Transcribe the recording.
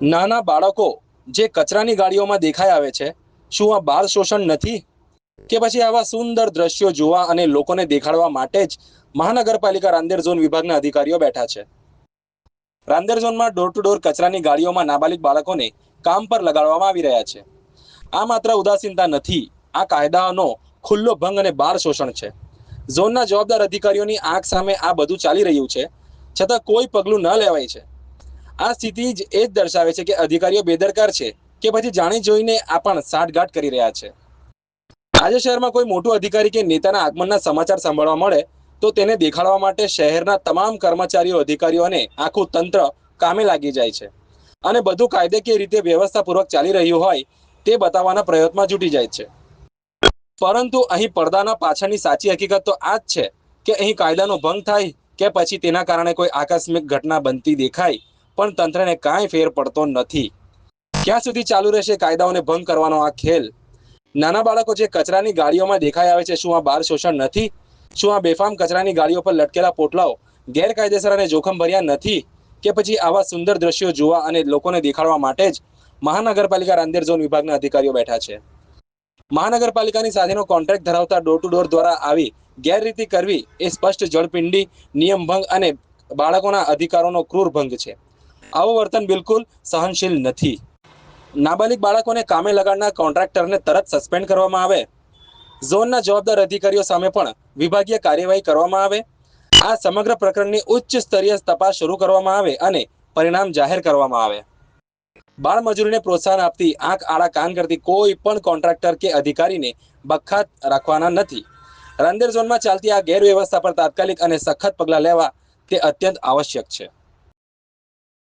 નાના બાળકો જે કચરાની ગાડીઓમાં દેખાઈ આવે છે, શું આ બાળ શોષણ નથી? કે પછી આવા સુંદર દ્રશ્યો જોવા અને લોકોને દેખાડવા માટે જ મહાનગરપાલિકા રાંદેર ઝોન વિભાગના અધિકારીઓ બેઠા છે? રાંદેર ઝોનમાં ડોર ટુ ડોર કચરાની ગાડીઓમાં નાબાલિગ બાળકોને કામ પર લગાડવામાં આવી રહ્યા છે. આ માત્ર ઉદાસીનતા નથી, આ કાયદાનો ખુલ્લો ભંગ અને બાળ શોષણ છે. ઝોનના જવાબદાર અધિકારીઓની આંખ સામે આ બધું ચાલી રહ્યું છે, છતાં કોઈ પગલું ન લેવાય છે. આ સ્થિતિ જ એ જ દર્શાવે છે કે અધિકારીઓ બેદરકાર છે કે પછી જાણી જોઈને આ પણ સાઠગાંઠ કરી રહ્યા છે. આજે શહેરમાં કોઈ મોટું અધિકારી કે નેતાના આગમનના સમાચાર સાંભળવા મળે તો તેને દેખાડવા માટે શહેરના તમામ કર્મચારીઓ, અધિકારીઓ અને આખું તંત્ર કામે લાગી જાય છે અને બધું કાયદેકીય રીતે વ્યવસ્થાપૂર્વક ચાલી રહ્યું હોય તે બતાવવાના પ્રયત્નમાં જૂટી જાય છે. પરંતુ અહીં પડદાના પાછળની સાચી હકીકત તો આ જ છે કે અહીં કાયદાનો ભંગ થાય કે પછી તેના કારણે કોઈ આકસ્મિક ઘટના બનતી દેખાય પણ તંત્રને કાંઈ ફેર પડતો નથી. ક્યાં સુધી ચાલુ રહેશે કાયદાઓને ભંગ કરવાનો આ ખેલ? નાના બાળકો જે કચરાની ગાડીઓમાં દેખાઈ આવે છે, શું આ બાળ શોષણ નથી? શું આ બેફામ કચરાની ગાડીઓ પર લટકેલા પોટલાઓ ગેરકાયદેસર અને જોખમ ભર્યા નથી? કે પછી આવા સુંદર દ્રશ્યો જોવા અને લોકોને દેખાડવા માટે જ મહાનગરપાલિકા રાંદેર ઝોન વિભાગના અધિકારીઓ બેઠા છે? મહાનગરપાલિકાની સાથેનો કોન્ટ્રાક્ટ ધરાવતા ડોર ટુ ડોર દ્વારા આવી ગેરરીતિ કરવી એ સ્પષ્ટ જળપિંડી, નિયમ ભંગ અને બાળકોના અધિકારોનો ક્રૂર ભંગ છે. આવું વર્તન બિલકુલ સહનશીલ નથી. નાબાલિગ બાળકોને કામે લગાડનાર કોન્ટ્રાક્ટરને તરત સસ્પેન્ડ કરવામાં આવે. ઝોનના જવાબદાર અધિકારીઓ સામે પણ વિભાગીય કાર્યવાહી કરવામાં આવે. આ સમગ્ર પ્રકરણની ઉચ્ચ સ્તરીય તપાસ શરૂ કરવામાં આવે અને પરિણામ જાહેર કરવામાં આવે. બાળ મજૂરીને પ્રોત્સાહન આપતી, આંખ આડા કાન કરતી કોઈ પણ કોન્ટ્રાક્ટર કે અધિકારીને બખ્ખાત રાખવાના નથી. રાંદેર ઝોનમાં ચાલતી આ ગેરવ્યવસ્થા પર તાત્કાલિક અને સખત પગલાં લેવા તે અત્યંત આવશ્યક છે.